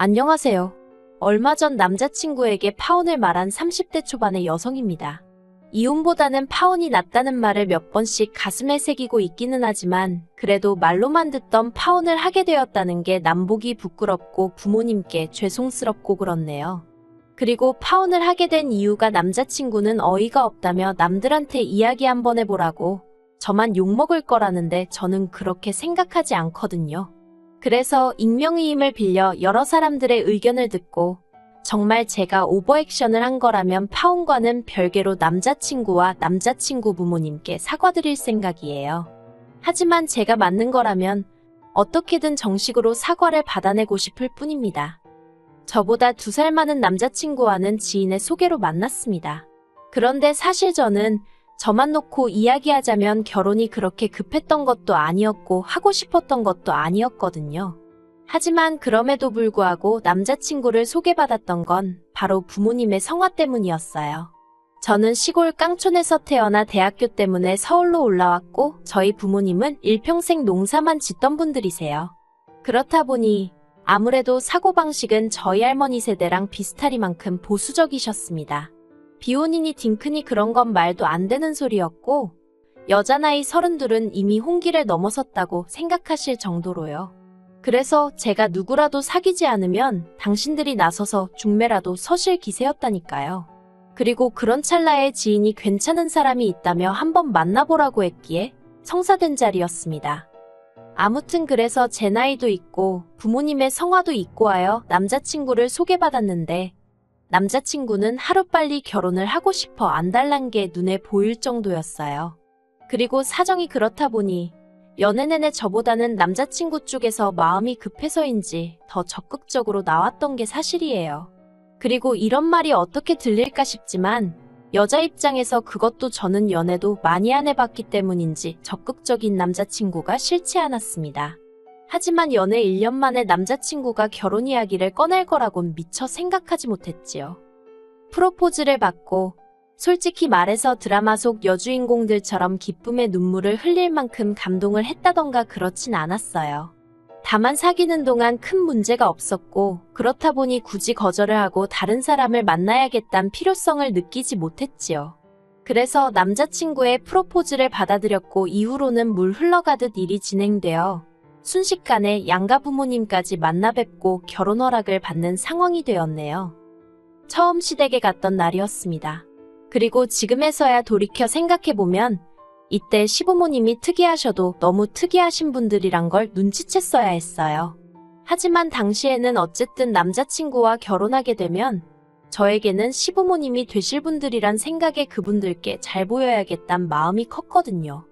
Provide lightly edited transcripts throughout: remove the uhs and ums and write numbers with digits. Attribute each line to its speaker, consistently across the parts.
Speaker 1: 안녕하세요. 얼마 전 남자친구에게 파혼을 말한 30대 초반의 여성입니다. 이혼보다는 파혼이 낫다는 말을 몇 번씩 가슴에 새기고 있기는 하지만 그래도 말로만 듣던 파혼을 하게 되었다는 게 남보기 부끄럽고 부모님께 죄송스럽고 그렇네요. 그리고 파혼을 하게 된 이유가 남자친구는 어이가 없다며 남들한테 이야기 한번 해보라고 저만 욕먹을 거라는데 저는 그렇게 생각하지 않거든요. 그래서 익명의 힘을 빌려 여러 사람들의 의견을 듣고 정말 제가 오버액션을 한 거라면 파혼과는 별개로 남자친구와 남자친구 부모님께 사과드릴 생각이에요. 하지만 제가 맞는 거라면 어떻게든 정식으로 사과를 받아내고 싶을 뿐입니다. 저보다 2살 많은 남자친구와는 지인의 소개로 만났습니다. 그런데 사실 저만 놓고 이야기하자면 결혼이 그렇게 급했던 것도 아니었고 하고 싶었던 것도 아니었거든요. 하지만 그럼에도 불구하고 남자친구를 소개받았던 건 바로 부모님의 성화 때문이었어요. 저는 시골 깡촌에서 태어나 대학교 때문에 서울로 올라왔고 저희 부모님은 일평생 농사만 짓던 분들이세요. 그렇다 보니 아무래도 사고방식은 저희 할머니 세대랑 비슷하리만큼 보수적이셨습니다. 비혼이니 딩크니 그런 건 말도 안 되는 소리였고 여자 나이 32은 이미 홍기를 넘어섰다고 생각하실 정도로요. 그래서 제가 누구라도 사귀지 않으면 당신들이 나서서 중매라도 서실 기세였다니까요. 그리고 그런 찰나에 지인이 괜찮은 사람이 있다며 한번 만나보라고 했기에 성사된 자리였습니다. 아무튼 그래서 제 나이도 있고 부모님의 성화도 있고 하여 남자친구를 소개받았는데 남자친구는 하루빨리 결혼을 하고 싶어 안달난 게 눈에 보일 정도였어요. 그리고 사정이 그렇다 보니 연애 내내 저보다는 남자친구 쪽에서 마음이 급해서인지 더 적극적으로 나왔던 게 사실이에요. 그리고 이런 말이 어떻게 들릴까 싶지만 여자 입장에서 그것도 저는 연애도 많이 안 해봤기 때문인지 적극적인 남자친구가 싫지 않았습니다. 하지만 연애 1년 만에 남자친구가 결혼 이야기를 꺼낼 거라곤 미처 생각하지 못했지요. 프로포즈를 받고 솔직히 말해서 드라마 속 여주인공들처럼 기쁨의 눈물을 흘릴 만큼 감동을 했다던가 그렇진 않았어요. 다만 사귀는 동안 큰 문제가 없었고 그렇다 보니 굳이 거절을 하고 다른 사람을 만나야겠다는 필요성을 느끼지 못했지요. 그래서 남자친구의 프로포즈를 받아들였고 이후로는 물 흘러가듯 일이 진행되어 순식간에 양가 부모님까지 만나 뵙고 결혼 허락을 받는 상황이 되었네요. 처음 시댁에 갔던 날이었습니다. 그리고 지금에서야 돌이켜 생각해보면 이때 시부모님이 특이하셔도 너무 특이하신 분들이란 걸 눈치챘어야 했어요. 하지만 당시에는 어쨌든 남자친구와 결혼하게 되면 저에게는 시부모님이 되실 분들이란 생각에 그분들께 잘 보여야겠단 마음이 컸거든요.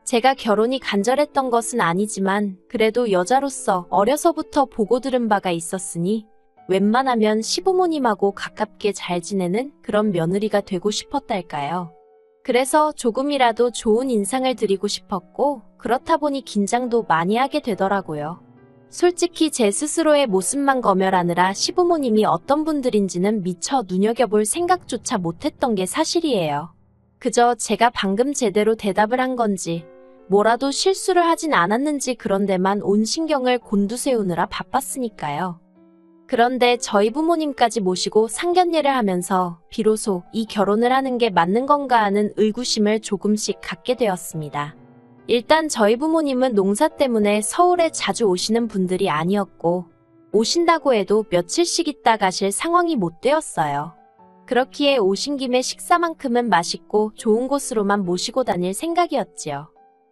Speaker 1: 제가 결혼이 간절했던 것은 아니지만 그래도 여자로서 어려서부터 보고 들은 바가 있었으니 웬만하면 시부모님하고 가깝게 잘 지내는 그런 며느리가 되고 싶었달까요. 그래서 조금이라도 좋은 인상을 드리고 싶었고 그렇다 보니 긴장도 많이 하게 되더라고요. 솔직히 제 스스로의 모습만 검열하느라 시부모님이 어떤 분들인지는 미처 눈여겨볼 생각조차 못했던 게 사실이에요. 그저 제가 방금 제대로 대답을 한 건지 뭐라도 실수를 하진 않았는지 그런 데만 온 신경을 곤두세우느라 바빴으니까요. 그런데 저희 부모님까지 모시고 상견례를 하면서 비로소 이 결혼을 하는 게 맞는 건가 하는 의구심을 조금씩 갖게 되었습니다. 일단 저희 부모님은 농사 때문에 서울에 자주 오시는 분들이 아니었고 오신다고 해도 며칠씩 있다 가실 상황이 못 되었어요. 그렇기에 오신 김에 식사만큼은 맛있고 좋은 곳으로만 모시고 다닐 생각이었지요.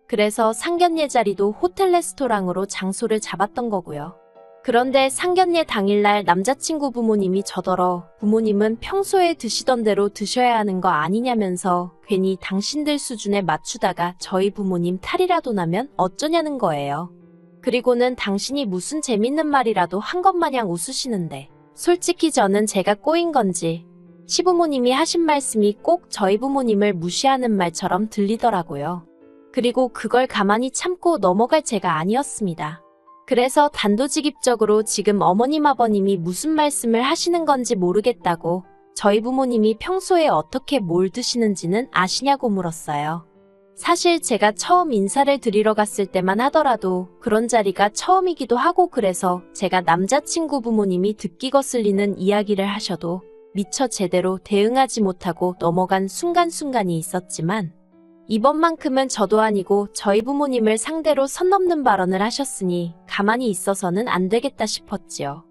Speaker 1: 그래서 상견례 자리도 호텔 레스토랑으로 장소를 잡았던 거고요. 그런데 상견례 당일날 남자친구 부모님이 저더러 부모님은 평소에 드시던 대로 드셔야 하는 거 아니냐면서 괜히 당신들 수준에 맞추다가 저희 부모님 탈이라도 나면 어쩌냐는 거예요. 그리고는 당신이 무슨 재밌는 말이라도 한 것 마냥 웃으시는데 솔직히 저는 제가 꼬인 건지 시부모님이 하신 말씀이 꼭 저희 부모님을 무시하는 말처럼 들리더라고요. 그리고 그걸 가만히 참고 넘어갈 제가 아니었습니다. 그래서 단도직입적으로 지금 어머님 아버님이 무슨 말씀을 하시는 건지 모르겠다고 저희 부모님이 평소에 어떻게 뭘 드시는지는 아시냐고 물었어요. 사실 제가 처음 인사를 드리러 갔을 때만 하더라도 그런 자리가 처음이기도 하고 그래서 제가 남자친구 부모님이 듣기 거슬리는 이야기를 하셔도 미처 제대로 대응하지 못하고 넘어간 순간순간이 있었지만 이번만큼은 저도 아니고 저희 부모님을 상대로 선 넘는 발언을 하셨으니 가만히 있어서는 안 되겠다 싶었지요.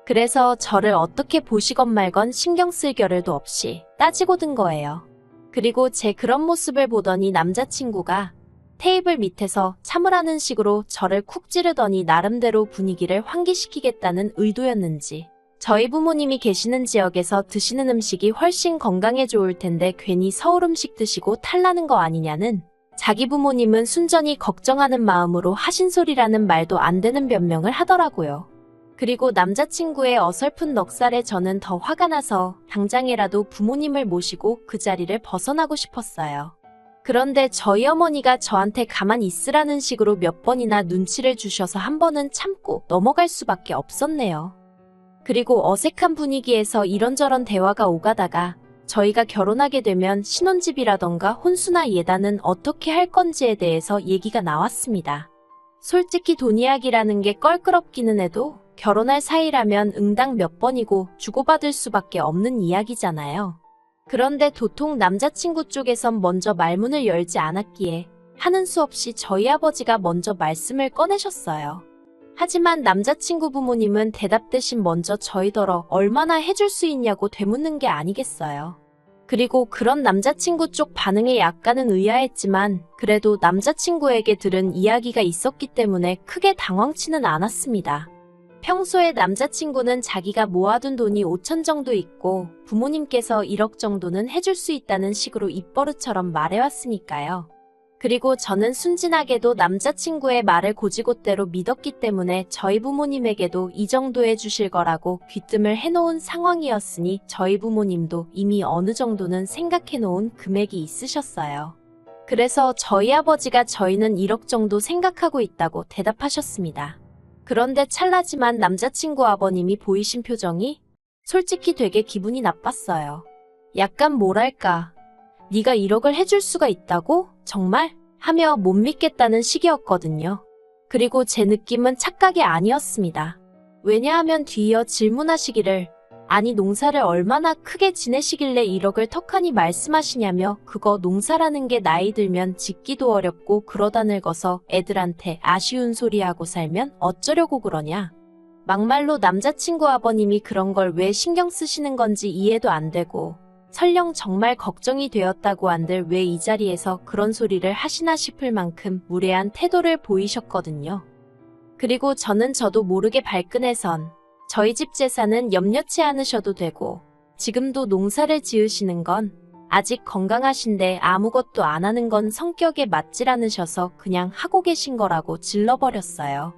Speaker 1: 그래서 저를 어떻게 보시건 말건 신경 쓸 겨를도 없이 따지고 든 거예요. 그리고 제 그런 모습을 보더니 남자친구가 테이블 밑에서 참으라는 식으로 저를 쿡 찌르더니 나름대로 분위기를 환기시키겠다는 의도였는지 저희 부모님이 계시는 지역에서 드시는 음식이 훨씬 건강에 좋을 텐데 괜히 서울 음식 드시고 탈나는 거 아니냐는 자기 부모님은 순전히 걱정하는 마음으로 하신 소리라는 말도 안 되는 변명을 하더라고요. 그리고 남자친구의 어설픈 넉살에 저는 더 화가 나서 당장이라도 부모님을 모시고 그 자리를 벗어나고 싶었어요. 그런데 저희 어머니가 저한테 가만히 있으라는 식으로 몇 번이나 눈치를 주셔서 한 번은 참고 넘어갈 수밖에 없었네요. 그리고 어색한 분위기에서 이런저런 대화가 오가다가 저희가 결혼하게 되면 신혼집이라던가 혼수나 예단은 어떻게 할 건지에 대해서 얘기가 나왔습니다. 솔직히 돈 이야기라는 게 껄끄럽기는 해도 결혼할 사이라면 응당 몇 번이고 주고받을 수밖에 없는 이야기잖아요. 그런데 도통 남자친구 쪽에선 먼저 말문을 열지 않았기에 하는 수 없이 저희 아버지가 먼저 말씀을 꺼내셨어요. 하지만 남자친구 부모님은 대답 대신 먼저 저희더러 얼마나 해줄 수 있냐고 되묻는 게 아니겠어요. 그리고 그런 남자친구 쪽 반응에 약간은 의아했지만 그래도 남자친구에게 들은 이야기가 있었기 때문에 크게 당황치는 않았습니다. 평소에 남자친구는 자기가 모아둔 돈이 5천 정도 있고 부모님께서 1억 정도는 해줄 수 있다는 식으로 입버릇처럼 말해왔으니까요. 그리고 저는 순진하게도 남자친구의 말을 고지곳대로 믿었기 때문에 저희 부모님에게도 이 정도 해주실 거라고 귀뜸을 해놓은 상황이었으니 저희 부모님도 이미 어느 정도는 생각해놓은 금액이 있으셨어요. 그래서 저희 아버지가 저희는 1억 정도 생각하고 있다고 대답하셨습니다. 그런데 찰나지만 남자친구 아버님이 보이신 표정이 솔직히 되게 기분이 나빴어요. 약간 뭐랄까, 네가 1억을 해줄 수가 있다고? 정말? 하며 못 믿겠다는 식이었거든요. 그리고 제 느낌은 착각이 아니었습니다. 왜냐하면 뒤이어 질문하시기를 아니 농사를 얼마나 크게 지내시길래 1억을 턱하니 말씀하시냐며 그거 농사라는 게 나이 들면 짓기도 어렵고 그러다 늙어서 애들한테 아쉬운 소리하고 살면 어쩌려고 그러냐. 막말로 남자친구 아버님이 그런 걸 왜 신경 쓰시는 건지 이해도 안 되고 설령 정말 걱정이 되었다고 한들 왜 이 자리에서 그런 소리를 하시나 싶을 만큼 무례한 태도를 보이셨거든요. 그리고 저도 모르게 발끈해선 저희 집 재산은 염려치 않으셔도 되고 지금도 농사를 지으시는 건 아직 건강하신데 아무것도 안 하는 건 성격에 맞질 않으셔서 그냥 하고 계신 거라고 질러버렸어요.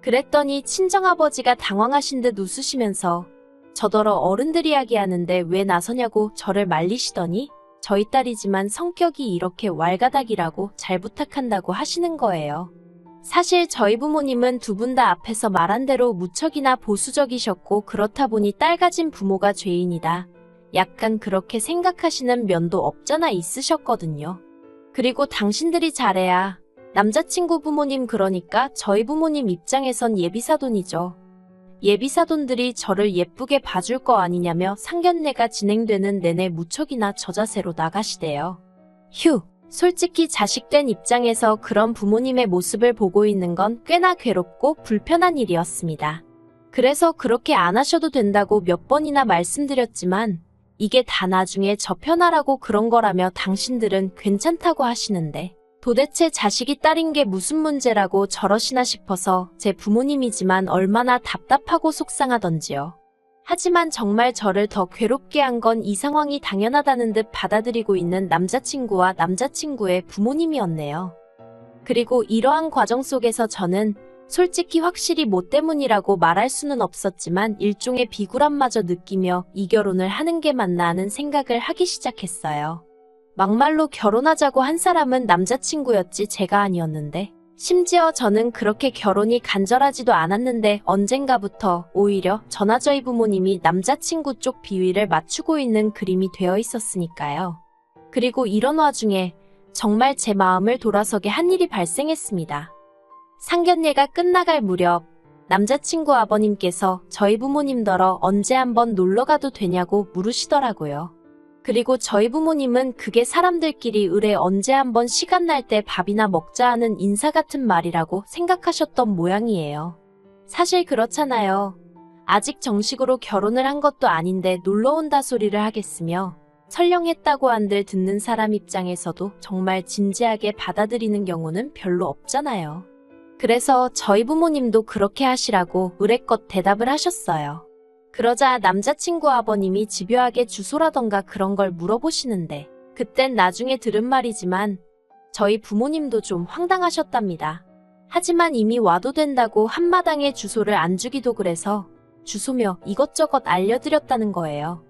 Speaker 1: 그랬더니 친정아버지가 당황하신 듯 웃으시면서 저더러 어른들 이야기하는데 왜 나서냐고 저를 말리시더니 저희 딸이지만 성격이 이렇게 왈가닥이라고 잘 부탁한다고 하시는 거예요. 사실 저희 부모님은 두 분 다 앞에서 말한 대로 무척이나 보수적이셨고 그렇다 보니 딸 가진 부모가 죄인이다. 약간 그렇게 생각하시는 면도 없잖아 있으셨거든요. 그리고 당신들이 잘해야 남자친구 부모님 그러니까 저희 부모님 입장에선 예비사돈이죠. 예비사돈들이 저를 예쁘게 봐줄 거 아니냐며 상견례가 진행되는 내내 무척이나 저자세로 나가시대요. 휴, 솔직히 자식된 입장에서 그런 부모님의 모습을 보고 있는 건 꽤나 괴롭고 불편한 일이었습니다. 그래서 그렇게 안 하셔도 된다고 몇 번이나 말씀드렸지만 이게 다 나중에 저 편하라고 그런 거라며 당신들은 괜찮다고 하시는데 도대체 자식이 딸인 게 무슨 문제라고 저러시나 싶어서 제 부모님이지만 얼마나 답답하고 속상하던지요. 하지만 정말 저를 더 괴롭게 한 건 이 상황이 당연하다는 듯 받아들이고 있는 남자친구와 남자친구의 부모님이었네요. 그리고 이러한 과정 속에서 저는 솔직히 확실히 뭐 때문이라고 말할 수는 없었지만 일종의 비굴함마저 느끼며 이 결혼을 하는 게 맞나 하는 생각을 하기 시작했어요. 막말로 결혼하자고 한 사람은 남자친구였지 제가 아니었는데 심지어 저는 그렇게 결혼이 간절하지도 않았는데 언젠가부터 오히려 저나 저희 부모님이 남자친구 쪽 비위를 맞추고 있는 그림이 되어 있었으니까요. 그리고 이런 와중에 정말 제 마음을 돌아서게 한 일이 발생했습니다. 상견례가 끝나갈 무렵 남자친구 아버님께서 저희 부모님더러 언제 한번 놀러가도 되냐고 물으시더라고요. 그리고 저희 부모님은 그게 사람들끼리 을에 언제 한번 시간 날 때 밥이나 먹자 하는 인사 같은 말이라고 생각하셨던 모양이에요. 사실 그렇잖아요. 아직 정식으로 결혼을 한 것도 아닌데 놀러 온다 소리를 하겠으며 설령 했다고 한들 듣는 사람 입장에서도 정말 진지하게 받아들이는 경우는 별로 없잖아요. 그래서 저희 부모님도 그렇게 하시라고 의뢰껏 대답을 하셨어요. 그러자 남자친구 아버님이 집요하게 주소라던가 그런 걸 물어보시는데 그땐 나중에 들은 말이지만 저희 부모님도 좀 황당하셨답니다. 하지만 이미 와도 된다고 한마당에 주소를 안 주기도 그래서 주소며 이것저것 알려드렸다는 거예요.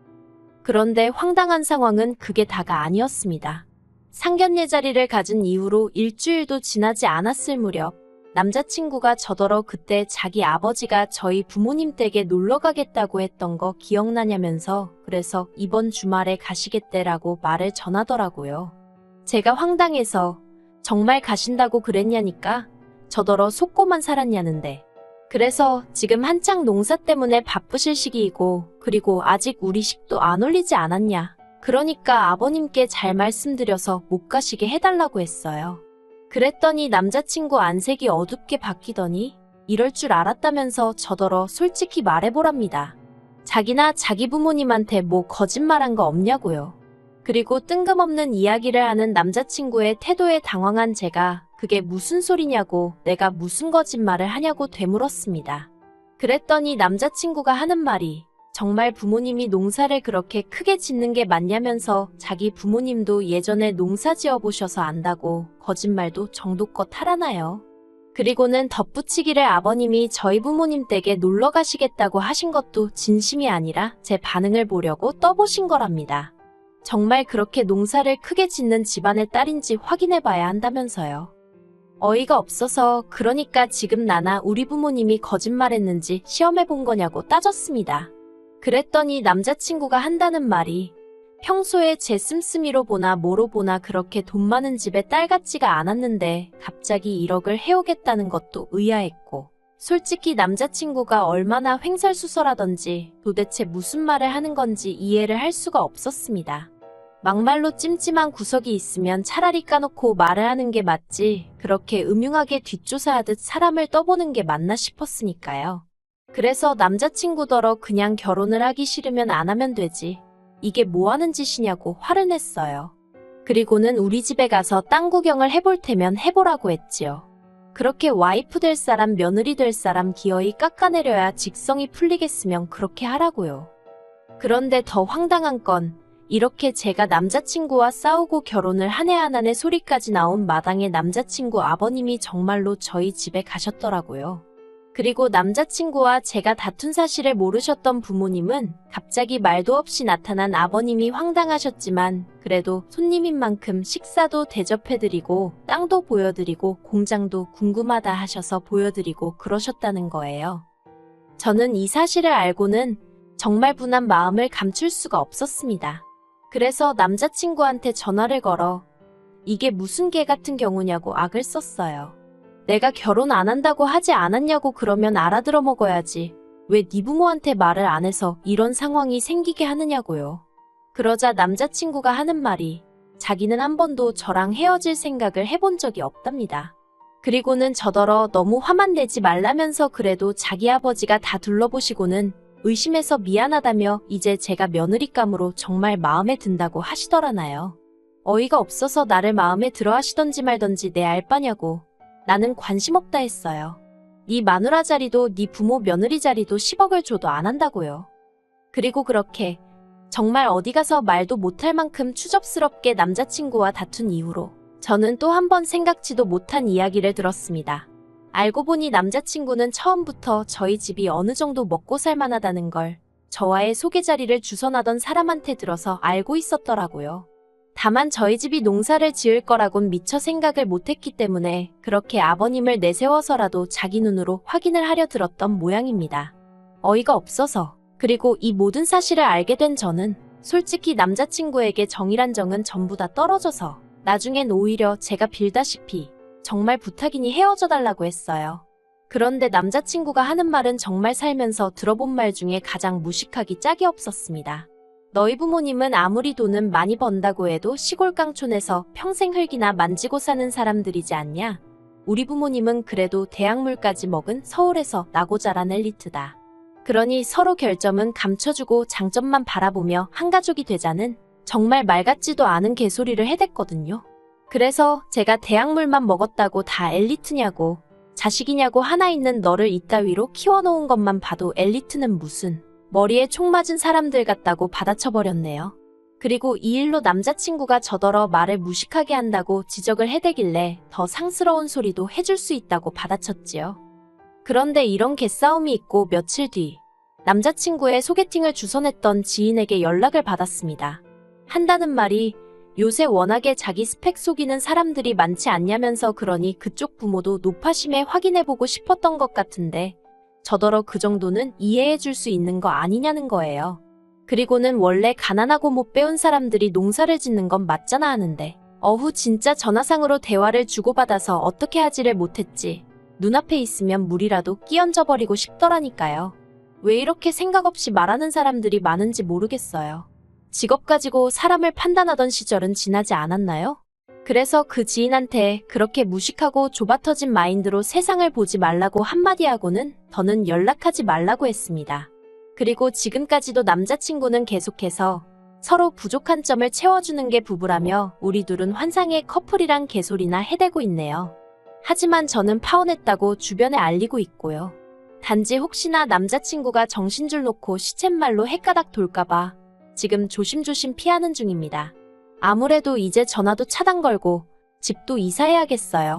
Speaker 1: 그런데 황당한 상황은 그게 다가 아니었습니다. 상견례 자리를 가진 이후로 일주일도 지나지 않았을 무렵 남자친구가 저더러 그때 자기 아버지가 저희 부모님 댁에 놀러 가겠다고 했던 거 기억나냐면서 그래서 이번 주말에 가시겠대라고 말을 전하더라고요. 제가 황당해서 정말 가신다고 그랬냐니까 저더러 속고만 살았냐는데 그래서 지금 한창 농사 때문에 바쁘실 시기이고 그리고 아직 우리 식도 안 올리지 않았냐. 그러니까 아버님께 잘 말씀드려서 못 가시게 해달라고 했어요. 그랬더니 남자친구 안색이 어둡게 바뀌더니 이럴 줄 알았다면서 저더러 솔직히 말해보랍니다. 자기나 자기 부모님한테 뭐 거짓말한 거 없냐고요. 그리고 뜬금없는 이야기를 하는 남자친구의 태도에 당황한 제가 그게 무슨 소리냐고 내가 무슨 거짓말을 하냐고 되물었습니다. 그랬더니 남자친구가 하는 말이 정말 부모님이 농사를 그렇게 크게 짓는 게 맞냐면서 자기 부모님도 예전에 농사 지어보셔서 안다고 거짓말도 정도껏 하라나요. 그리고는 덧붙이기를 아버님이 저희 부모님 댁에 놀러 가시겠다고 하신 것도 진심이 아니라 제 반응을 보려고 떠보신 거랍니다. 정말 그렇게 농사를 크게 짓는 집안의 딸인지 확인해봐야 한다면서요. 어이가 없어서 그러니까 지금 나나 우리 부모님이 거짓말했는지 시험해본 거냐고 따졌습니다. 그랬더니 남자친구가 한다는 말이 평소에 제 씀씀이로 보나 뭐로 보나 그렇게 돈 많은 집의 딸 같지가 않았는데 갑자기 1억을 해오겠다는 것도 의아했고 솔직히 남자친구가 얼마나 횡설수설하던지 도대체 무슨 말을 하는 건지 이해를 할 수가 없었습니다. 막말로 찜찜한 구석이 있으면 차라리 까놓고 말을 하는 게 맞지 그렇게 음흉하게 뒷조사하듯 사람을 떠보는 게 맞나 싶었으니까요. 그래서 남자친구더러 그냥 결혼을 하기 싫으면 안 하면 되지. 이게 뭐 하는 짓이냐고 화를 냈어요. 그리고는 우리 집에 가서 땅 구경을 해볼 테면 해보라고 했지요. 그렇게 와이프 될 사람, 며느리 될 사람 기어이 깎아내려야 직성이 풀리겠으면 그렇게 하라고요. 그런데 더 황당한 건 이렇게 제가 남자친구와 싸우고 결혼을 한 해 안 하네 소리까지 나온 마당에 남자친구 아버님이 정말로 저희 집에 가셨더라고요. 그리고 남자친구와 제가 다툰 사실을 모르셨던 부모님은 갑자기 말도 없이 나타난 아버님이 황당하셨지만 그래도 손님인 만큼 식사도 대접해드리고 땅도 보여드리고 공장도 궁금하다 하셔서 보여드리고 그러셨다는 거예요. 저는 이 사실을 알고는 정말 분한 마음을 감출 수가 없었습니다. 그래서 남자친구한테 전화를 걸어 이게 무슨 개 같은 경우냐고 악을 썼어요. 내가 결혼 안 한다고 하지 않았냐고 그러면 알아들어 먹어야지. 왜 네 부모한테 말을 안 해서 이런 상황이 생기게 하느냐고요. 그러자 남자친구가 하는 말이 자기는 한 번도 저랑 헤어질 생각을 해본 적이 없답니다. 그리고는 저더러 너무 화만 내지 말라면서 그래도 자기 아버지가 다 둘러보시고는 의심해서 미안하다며 이제 제가 며느리감으로 정말 마음에 든다고 하시더라나요. 어이가 없어서 나를 마음에 들어 하시던지 말던지 내 알바냐고. 나는 관심 없다 했어요. 네 마누라 자리도 네 부모 며느리 자리도 10억을 줘도 안 한다고요. 그리고 그렇게 정말 어디 가서 말도 못할 만큼 추접스럽게 남자친구와 다툰 이후로 저는 또 한 번 생각지도 못한 이야기를 들었습니다. 알고 보니 남자친구는 처음부터 저희 집이 어느 정도 먹고 살만하다는 걸 저와의 소개 자리를 주선하던 사람한테 들어서 알고 있었더라고요. 다만 저희 집이 농사를 지을 거라곤 미처 생각을 못했기 때문에 그렇게 아버님을 내세워서라도 자기 눈으로 확인을 하려 들었던 모양입니다. 어이가 없어서 그리고 이 모든 사실을 알게 된 저는 솔직히 남자친구에게 정이란 정은 전부 다 떨어져서 나중엔 오히려 제가 빌다시피 정말 부탁이니 헤어져 달라고 했어요. 그런데 남자친구가 하는 말은 정말 살면서 들어본 말 중에 가장 무식하기 짝이 없었습니다. 너희 부모님은 아무리 돈은 많이 번다고 해도 시골 깡촌에서 평생 흙이나 만지고 사는 사람들이지 않냐? 우리 부모님은 그래도 대학물까지 먹은 서울에서 나고 자란 엘리트다. 그러니 서로 결점은 감춰주고 장점만 바라보며 한 가족이 되자는 정말 말 같지도 않은 개소리를 해댔거든요. 그래서 제가 대학물만 먹었다고 다 엘리트냐고, 자식이냐고 하나 있는 너를 이따위로 키워놓은 것만 봐도 엘리트는 무슨 머리에 총 맞은 사람들 같다고 받아쳐버렸네요. 그리고 이 일로 남자친구가 저더러 말을 무식하게 한다고 지적을 해대길래 더 상스러운 소리도 해줄 수 있다고 받아쳤지요. 그런데 이런 개싸움이 있고 며칠 뒤 남자친구의 소개팅을 주선했던 지인에게 연락을 받았습니다. 한다는 말이 요새 워낙에 자기 스펙 속이는 사람들이 많지 않냐면서, 그러니 그쪽 부모도 노파심에 확인해보고 싶었던 것 같은데 저더러 그 정도는 이해해줄 수 있는 거 아니냐는 거예요. 그리고는 원래 가난하고 못 배운 사람들이 농사를 짓는 건 맞잖아 하는데, 진짜 전화상으로 대화를 주고받아서 어떻게 하지를 못했지. 눈앞에 있으면 물이라도 끼얹어버리고 싶더라니까요. 왜 이렇게 생각 없이 말하는 사람들이 많은지 모르겠어요. 직업 가지고 사람을 판단하던 시절은 지나지 않았나요? 그래서 그 지인한테 그렇게 무식하고 좁아터진 마인드로 세상을 보지 말라고 한마디 하고는 더는 연락하지 말라고 했습니다. 그리고 지금까지도 남자친구는 계속해서 서로 부족한 점을 채워주는 게 부부라며 우리 둘은 환상의 커플이란 개소리나 해대고 있네요. 하지만 저는 파혼했다고 주변에 알리고 있고요. 단지 혹시나 남자친구가 정신줄 놓고 시쳇말로 헷가닥 돌까봐 지금 조심조심 피하는 중입니다. 아무래도 이제 전화도 차단 걸고 집도 이사해야겠어요.